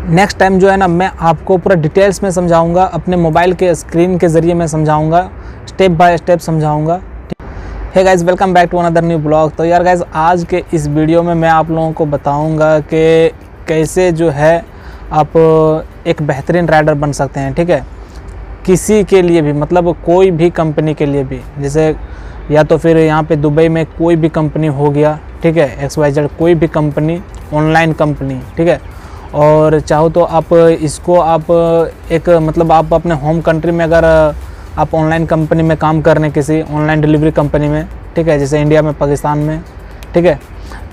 Next time जो है ना मैं आपको पूरा डिटेल्स में समझाऊंगा, अपने मोबाइल के स्क्रीन के ज़रिए मैं समझाऊंगा, स्टेप बाय स्टेप समझाऊंगा। Hey guys, welcome back to another new blog. तो यार गाइस, आज के इस वीडियो में मैं आप लोगों को बताऊंगा कि कैसे जो है आप एक बेहतरीन राइडर बन सकते हैं। ठीक है, किसी के लिए भी, मतलब कोई भी कंपनी के लिए भी, जैसे या तो फिर यहाँ पे दुबई में कोई भी कंपनी हो गया, ठीक है, XYZ कोई भी कंपनी, ऑनलाइन कंपनी, ठीक है। और चाहो तो आप इसको आप एक मतलब आप अपने होम कंट्री में अगर आप ऑनलाइन कंपनी में काम कर रहे हैं, किसी ऑनलाइन डिलीवरी कंपनी में, ठीक है, जैसे इंडिया में, पाकिस्तान में, ठीक है,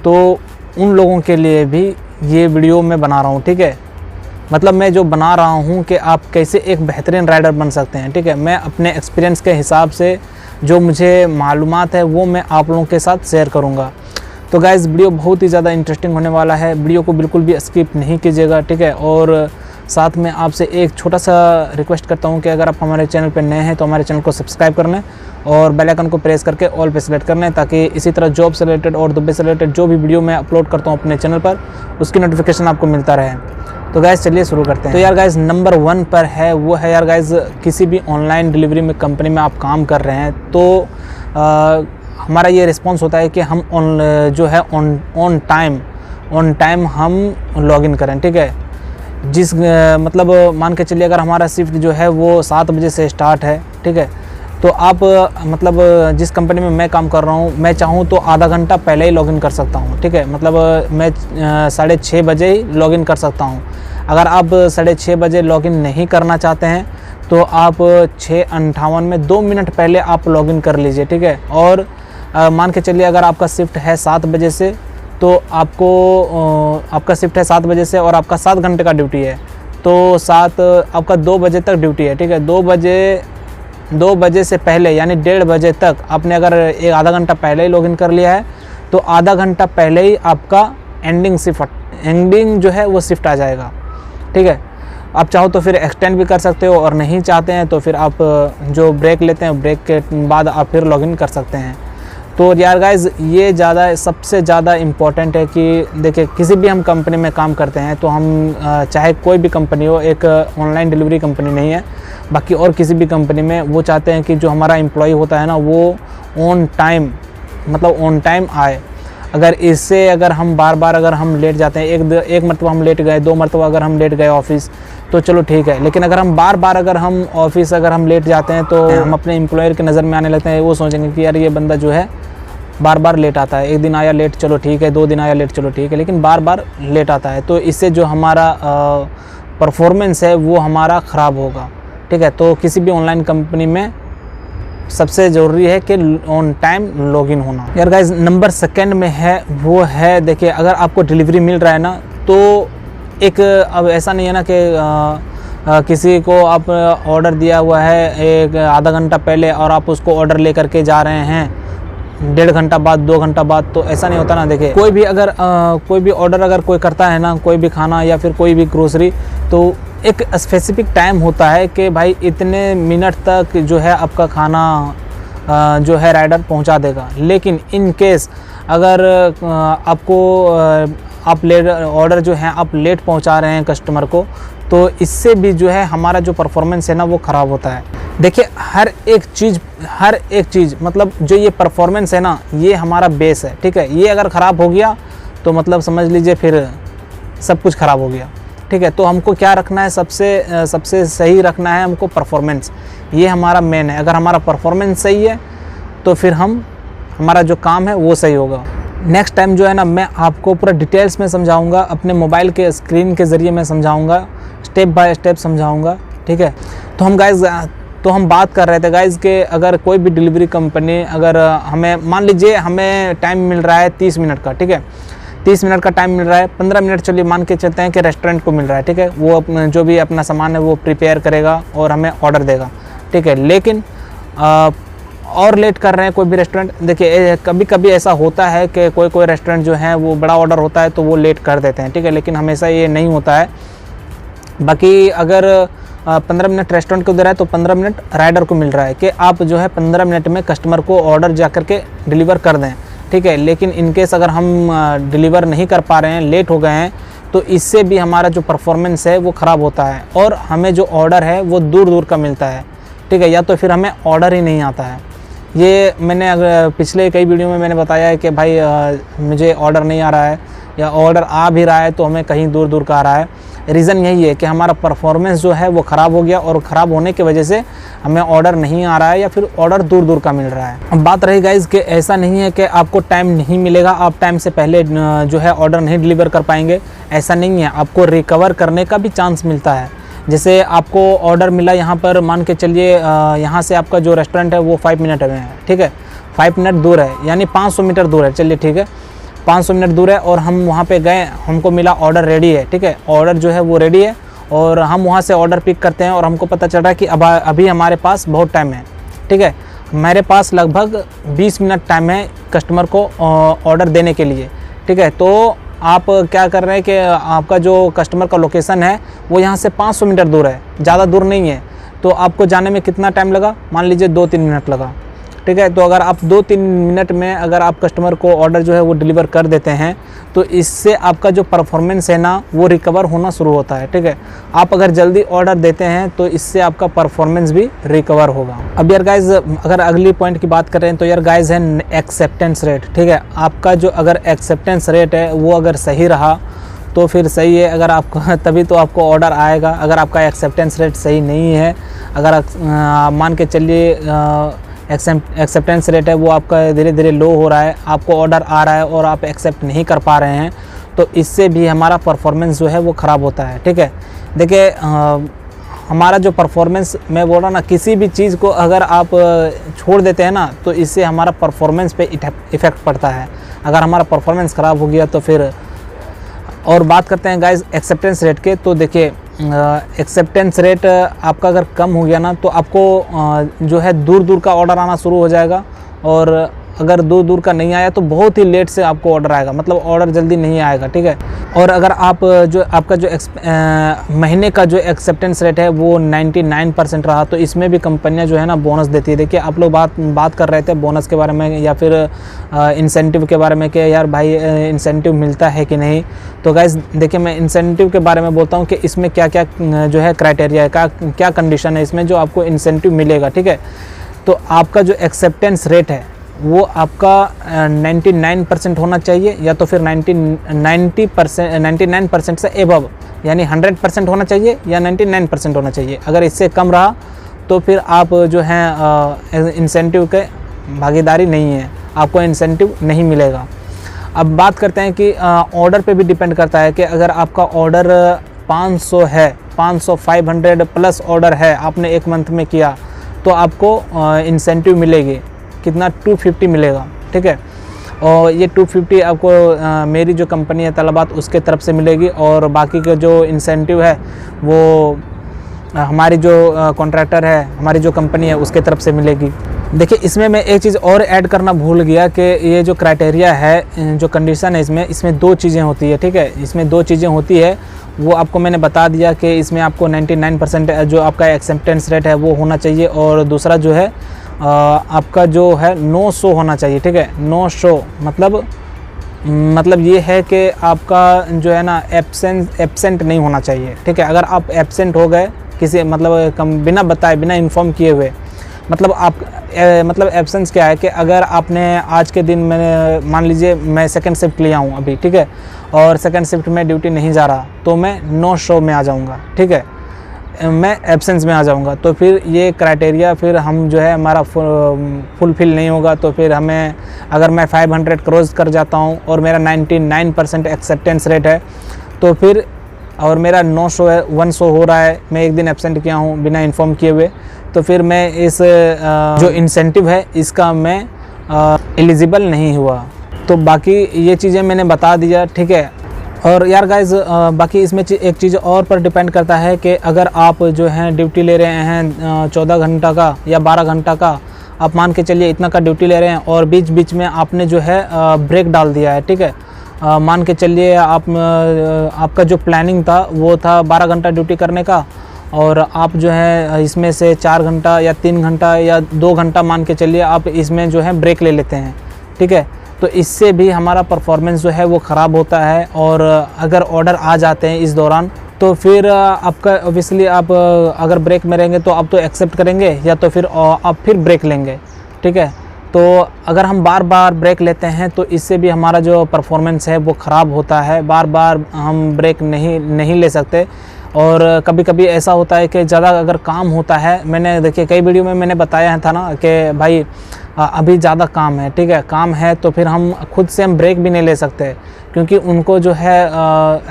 तो उन लोगों के लिए भी ये वीडियो मैं बना रहा हूँ। ठीक है, मतलब मैं जो बना रहा हूँ कि आप कैसे एक बेहतरीन राइडर बन सकते हैं। ठीक है, मैं अपने एक्सपीरियंस के हिसाब से जो मुझे मालूमात है वो मैं आप लोगों के साथ शेयर करूँगा। तो गाइज़, वीडियो बहुत ही ज़्यादा इंटरेस्टिंग होने वाला है, वीडियो को बिल्कुल भी स्किप नहीं कीजिएगा। ठीक है, और साथ में आपसे एक छोटा सा रिक्वेस्ट करता हूँ कि अगर आप हमारे चैनल पर नए हैं तो हमारे चैनल को सब्सक्राइब कर लें और बेल आइकन को प्रेस करके ऑल पे सेलेक्ट कर लें, ताकि इसी तरह जॉब से रिलेटेड और दुबई से रिलेटेड जो भी वीडियो मैं अपलोड करता हूँ अपने चैनल पर, उसकी नोटिफिकेशन आपको मिलता रहे। तो गाइज़, चलिए शुरू करते हैं। तो यार गाइज़, नंबर 1 पर है वो है यार गाइज़, किसी भी ऑनलाइन डिलीवरी में कंपनी में आप काम कर रहे हैं तो हमारा ये रिस्पॉन्स होता है कि हम जो है ऑन टाइम हम लॉगिन करें। ठीक है, जिस मतलब मान के चलिए अगर हमारा शिफ्ट जो है वो 7 बजे से स्टार्ट है, ठीक है, तो आप मतलब जिस कंपनी में मैं काम कर रहा हूँ, मैं चाहूँ तो आधा घंटा पहले ही लॉगिन कर सकता हूँ। ठीक है, मतलब मैं 6:30 बजे ही लॉगिन कर सकता हूँ। अगर आप 6:30 बजे लॉगिन नहीं करना चाहते हैं तो आप 6:58 में 2 मिनट पहले आप लॉगिन कर लीजिए। ठीक है, और मान के चलिए अगर आपका शिफ्ट है 7 बजे से, तो आपका शिफ्ट है 7 बजे से और आपका 7 घंटे का ड्यूटी है, तो आपका 2 बजे तक ड्यूटी है। ठीक है, 2 बजे से पहले यानी 1:30 बजे तक आपने अगर आधा घंटा पहले ही लॉगिन कर लिया है तो आधा घंटा पहले ही आपका एंडिंग जो है वो शिफ्ट आ जाएगा। ठीक है, आप चाहो तो फिर एक्सटेंड भी कर सकते हो और नहीं चाहते हैं तो फिर आप जो ब्रेक लेते हैं, ब्रेक के बाद आप फिर लॉगिन कर सकते हैं। तो यार गाइज़, ये सबसे ज़्यादा इम्पॉर्टेंट है कि देखिए, किसी भी हम कंपनी में काम करते हैं तो हम चाहे कोई भी कंपनी हो, एक ऑनलाइन डिलीवरी कंपनी नहीं है, बाकी और किसी भी कंपनी में वो चाहते हैं कि जो हमारा एम्प्लॉय होता है ना वो ऑन टाइम, मतलब ऑन टाइम आए। अगर हम बार अगर हम लेट जाते हैं, एक मरतबा हम लेट गए, 2 मरतबा अगर हम लेट गए ऑफिस तो चलो ठीक है, लेकिन अगर हम बार अगर हम ऑफिस अगर हम लेट जाते हैं तो हम अपने एम्प्लॉयर की नज़र में आने लगते हैं। वो सोचेंगे कि यार ये बंदा जो है बार लेट आता है, एक दिन आया लेट चलो ठीक है, 2 दिन आया लेट चलो ठीक है, लेकिन बार लेट आता है, तो इससे जो हमारा परफॉर्मेंस है वो हमारा ख़राब होगा। ठीक है, तो किसी भी ऑनलाइन कंपनी में सबसे ज़रूरी है कि ऑन टाइम लॉगिन होना। यार गाइस, नंबर 2 में है वो है, देखिए, अगर आपको डिलीवरी मिल रहा है ना तो अब ऐसा नहीं है ना कि किसी को आप ऑर्डर दिया हुआ है एक आधा घंटा पहले और आप उसको ऑर्डर लेकर के जा रहे हैं 1.5 घंटा बाद, 2 घंटा बाद, तो ऐसा नहीं होता ना। देखिए, कोई भी ऑर्डर अगर कोई करता है ना, कोई भी खाना या फिर कोई भी ग्रोसरी, तो एक स्पेसिफिक टाइम होता है कि भाई इतने मिनट तक जो है आपका खाना जो है राइडर पहुंचा देगा। लेकिन इन केस अगर आप ऑर्डर जो है आप लेट पहुंचा रहे हैं कस्टमर को, तो इससे भी जो है हमारा जो परफॉर्मेंस है ना वो ख़राब होता है। देखिए, हर एक चीज़ मतलब जो ये परफॉर्मेंस है ना, ये हमारा बेस है। ठीक है, ये अगर ख़राब हो गया तो मतलब समझ लीजिए फिर सब कुछ ख़राब हो गया। ठीक है, तो हमको क्या रखना है, सबसे सही रखना है हमको परफॉर्मेंस, ये हमारा मेन है। अगर हमारा परफॉर्मेंस सही है तो फिर हमारा जो काम है वो सही होगा। नेक्स्ट टाइम जो है ना मैं आपको पूरा डिटेल्स में समझाऊंगा, अपने मोबाइल के स्क्रीन के ज़रिए मैं समझाऊंगा, स्टेप बाय स्टेप समझाऊंगा। ठीक है, तो हम बात कर रहे थे गाइज़ कि अगर कोई भी डिलीवरी कंपनी, अगर हमें मान लीजिए हमें टाइम मिल रहा है 30 मिनट का, ठीक है, 30 मिनट का टाइम मिल रहा है, 15 मिनट चलिए मान के चलते हैं कि रेस्टोरेंट को मिल रहा है। ठीक है, वो जो भी अपना सामान है वो प्रिपेयर करेगा और हमें ऑर्डर देगा। ठीक है, लेकिन और लेट कर रहे हैं कोई भी रेस्टोरेंट। देखिए, कभी कभी ऐसा होता है कि कोई रेस्टोरेंट जो है वो बड़ा ऑर्डर होता है तो वो लेट कर देते हैं। ठीक है, लेकिन हमेशा ये नहीं होता है। बाकी अगर 15 मिनट रेस्टोरेंट को दे रहा है तो 15 मिनट राइडर को मिल रहा है कि आप जो है 15 मिनट में कस्टमर को ऑर्डर जा कर के डिलीवर कर दें। ठीक है, लेकिन इनकेस अगर हम डिलीवर नहीं कर पा रहे हैं, लेट हो गए हैं, तो इससे भी हमारा जो परफॉर्मेंस है वो ख़राब होता है और हमें जो ऑर्डर है वो दूर दूर का मिलता है, ठीक है, या तो फिर हमें ऑर्डर ही नहीं आता है। ये मैंने अगर पिछले कई वीडियो में मैंने बताया है कि भाई मुझे ऑर्डर नहीं आ रहा है या ऑर्डर आ भी रहा है तो हमें कहीं दूर दूर का आ रहा है। रीज़न यही है कि हमारा परफॉर्मेंस जो है वो ख़राब हो गया और ख़राब होने की वजह से हमें ऑर्डर नहीं आ रहा है या फिर ऑर्डर दूर दूर का मिल रहा है। अब बात रही गाइज़ कि ऐसा नहीं है कि आपको टाइम नहीं मिलेगा, आप टाइम से पहले जो है ऑर्डर नहीं डिलीवर कर पाएंगे, ऐसा नहीं है। आपको रिकवर करने का भी चांस मिलता है। जैसे आपको ऑर्डर मिला यहाँ पर, मान के चलिए यहाँ से आपका जो रेस्टोरेंट है वो 5 मिनट में है, ठीक है, 5 मिनट दूर है, यानी 500 मीटर दूर है, चलिए ठीक है, 500 मिनट दूर है और हम वहाँ पे गए, हमको मिला ऑर्डर रेडी है, ठीक है, ऑर्डर जो है वो रेडी है और हम वहाँ से ऑर्डर पिक करते हैं और हमको पता चल रहा है कि अभी हमारे पास बहुत टाइम है, ठीक है, मेरे पास लगभग 20 मिनट टाइम है कस्टमर को ऑर्डर देने के लिए, ठीक है। तो आप क्या कर रहे हैं कि आपका जो कस्टमर का लोकेशन है वो यहाँ से 500 मीटर दूर है, ज़्यादा दूर नहीं है, तो आपको जाने में कितना टाइम लगा, मान लीजिए 2-3 मिनट लगा, ठीक है। तो अगर आप 2-3 मिनट में अगर आप कस्टमर को ऑर्डर जो है वो डिलीवर कर देते हैं तो इससे आपका जो परफॉर्मेंस है ना वो रिकवर होना शुरू होता है, ठीक है। आप अगर जल्दी ऑर्डर देते हैं तो इससे आपका परफॉर्मेंस भी रिकवर होगा। अब यार गाइज अगर अगली पॉइंट की बात करें तो यार गाइज है एक्सेप्टेंस रेट, ठीक है। आपका जो अगर एक्सेप्टेंस रेट है वो अगर सही रहा तो फिर सही है, अगर आपको तभी तो आपको ऑर्डर आएगा। अगर आपका एक्सेप्टेंस रेट सही नहीं है, अगर मान के चलिए एक्सेप्टेंस रेट है वो आपका धीरे धीरे लो हो रहा है, आपको ऑर्डर आ रहा है और आप एक्सेप्ट नहीं कर पा रहे हैं, तो इससे भी हमारा परफॉर्मेंस जो है वो ख़राब होता है, ठीक है। देखिए हमारा जो परफॉर्मेंस, मैं बोल रहा ना, किसी भी चीज़ को अगर आप छोड़ देते हैं ना तो इससे हमारा परफॉर्मेंस पे इफ़ेक्ट पड़ता है। अगर हमारा परफॉर्मेंस ख़राब हो गया तो फिर, और बात करते हैं गाइस एक्सेप्टेंस रेट के, तो देखिए एक्सेप्टेंस रेट आपका अगर कम हो गया ना तो आपको जो है दूर दूर का ऑर्डर आना शुरू हो जाएगा, और अगर दूर दूर का नहीं आया तो बहुत ही लेट से आपको ऑर्डर आएगा, मतलब ऑर्डर जल्दी नहीं आएगा, ठीक है। और अगर आप जो आपका जो महीने का जो एक्सेप्टेंस रेट है वो 99% रहा तो इसमें भी कंपनियां जो है ना बोनस देती है। देखिए आप लोग बात कर रहे थे बोनस के बारे में या फिर इंसेंटिव के बारे में कि यार भाई इंसेंटिव मिलता है कि नहीं। तो गाइस देखिए मैं इंसेंटिव के बारे में बोलता हूँ कि इसमें क्या क्या जो है क्राइटेरिया है, क्या कंडीशन है इसमें जो आपको इंसेंटिव मिलेगा, ठीक है। तो आपका जो एक्सेप्टेंस रेट है वो आपका 99% होना चाहिए या तो फिर 99% से एबव, यानी 100% होना चाहिए या 99% होना चाहिए। अगर इससे कम रहा तो फिर आप जो है इंसेंटिव के भागीदारी नहीं है, आपको इंसेंटिव नहीं मिलेगा। अब बात करते हैं कि ऑर्डर पे भी डिपेंड करता है कि अगर आपका ऑर्डर 500 है, 500 500 प्लस ऑर्डर है, आपने एक मंथ में किया तो आपको इंसेंटिव मिलेगी, कितना 250 मिलेगा, ठीक है। और ये 250 आपको मेरी जो कंपनी है तलबात उसके तरफ से मिलेगी, और बाकी का जो इंसेंटिव है वो हमारी जो कॉन्ट्रैक्टर है, हमारी जो कंपनी है उसके तरफ से मिलेगी। देखिए इसमें मैं एक चीज़ और ऐड करना भूल गया कि ये जो क्राइटेरिया है, जो कंडीशन है इसमें 2 चीज़ें होती है, ठीक है। इसमें 2 चीज़ें होती है, वो आपको मैंने बता दिया कि इसमें आपको 99% जो आपका एक्सेप्टेंस रेट है वो होना चाहिए, और दूसरा जो है आपका जो है नो शो होना चाहिए, ठीक है। नो शो मतलब ये है कि आपका जो है ना एब्सेंट नहीं होना चाहिए, ठीक है। अगर आप एब्सेंट हो गए किसी मतलब बिना बताए, बिना इन्फॉर्म किए हुए, मतलब एब्सेंस क्या है कि अगर आपने आज के दिन मैंने मान लीजिए मैं सेकंड शिफ्ट लिया हूँ अभी, ठीक है, और सेकंड शिफ्ट में ड्यूटी नहीं जा रहा तो मैं नो शो में आ जाऊँगा, ठीक है, मैं एब्सेंस में आ जाऊंगा। तो फिर ये क्राइटेरिया फिर हम जो है हमारा फुलफिल नहीं होगा, तो फिर हमें, अगर मैं 500 क्रॉस कर जाता हूँ और मेरा 99% एक्सेप्टेंस रेट है तो फिर, और मेरा 9 शो है, 1 शो हो रहा है, मैं एक दिन एब्सेंट किया हूँ बिना इन्फॉर्म किए हुए, तो फिर मैं इस जो इंसेंटिव है इसका मैं एलिजिबल नहीं हुआ। तो बाकी ये चीज़ें मैंने बता दिया, ठीक है। और यार गाइज बाकी इसमें एक चीज़ और पर डिपेंड करता है कि अगर आप जो हैं ड्यूटी ले रहे हैं 14 घंटा का या 12 घंटा का, आप मान के चलिए इतना का ड्यूटी ले रहे हैं और बीच बीच में आपने जो है ब्रेक डाल दिया है, ठीक है। मान के चलिए आपका जो प्लानिंग था वो था 12 घंटा ड्यूटी करने का, और आप जो है इसमें से 4 घंटा या 3 घंटा या 2 घंटा मान के चलिए आप इसमें जो है ब्रेक ले लेते हैं, ठीक है। तो इससे भी हमारा परफॉर्मेंस जो है वो ख़राब होता है। और अगर ऑर्डर आ जाते हैं इस दौरान तो फिर आपका ऑब्वियसली आप अगर ब्रेक में रहेंगे तो आप तो एक्सेप्ट करेंगे या तो फिर आप फिर ब्रेक लेंगे, ठीक है। तो अगर हम बार बार ब्रेक लेते हैं तो इससे भी हमारा जो परफॉर्मेंस है वो ख़राब होता है। बार बार हम ब्रेक नहीं ले सकते। और कभी कभी ऐसा होता है कि ज़्यादा अगर काम होता है, मैंने देखिए कई वीडियो में मैंने बताया था ना कि भाई अभी ज़्यादा काम है, ठीक है, काम है तो फिर हम खुद से हम ब्रेक भी नहीं ले सकते, क्योंकि उनको जो है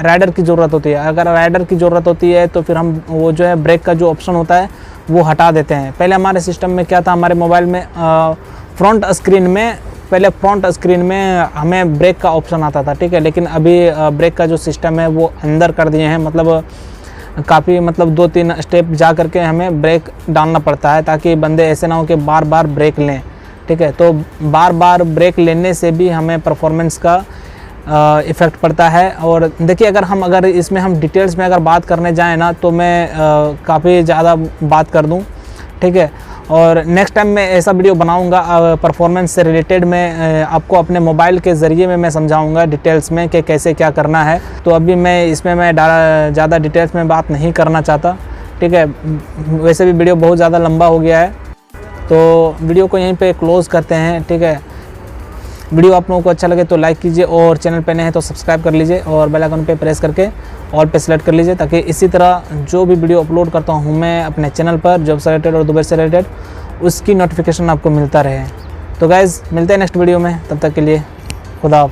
राइडर की ज़रूरत होती है। अगर राइडर की ज़रूरत होती है तो फिर हम वो जो है ब्रेक का जो ऑप्शन होता है वो हटा देते हैं। पहले हमारे सिस्टम में क्या था, हमारे मोबाइल में फ्रंट स्क्रीन में हमें ब्रेक का ऑप्शन आता था, ठीक है। लेकिन अभी ब्रेक का जो सिस्टम है वो अंदर कर दिए हैं, मतलब काफ़ी 2-3 स्टेप जा करके हमें ब्रेक डालना पड़ता है, ताकि बंदे ऐसे ना हो कि बार बार ब्रेक लें, ठीक है। तो बार बार ब्रेक लेने से भी हमें परफॉर्मेंस का इफ़ेक्ट पड़ता है। और देखिए अगर इसमें हम डिटेल्स में अगर बात करने जाएँ ना तो मैं काफ़ी ज़्यादा बात कर दूँ, ठीक है। और नेक्स्ट टाइम मैं ऐसा वीडियो बनाऊंगा परफॉर्मेंस से रिलेटेड। मैं आपको अपने मोबाइल के ज़रिए में मैं समझाऊंगा डिटेल्स में कि कैसे क्या करना है। तो अभी मैं ज़्यादा डिटेल्स में बात नहीं करना चाहता, ठीक है। वैसे भी वीडियो बहुत ज़्यादा लंबा हो गया है, तो वीडियो को यहीं पे क्लोज़ करते हैं, ठीक है। वीडियो आप लोगों को अच्छा लगे तो लाइक कीजिए, और चैनल पे नए हैं तो सब्सक्राइब कर लीजिए, और बेल आइकन पे प्रेस करके ऑल पे सेलेक्ट कर लीजिए, ताकि इसी तरह जो भी वीडियो अपलोड करता हूँ मैं अपने चैनल पर जॉब से रिलेटेड और दुबई से रिलेटेड, उसकी नोटिफिकेशन आपको मिलता रहे। तो गाइज़ मिलते हैं नेक्स्ट वीडियो में, तब तक के लिए खुदा हाफ़िज़।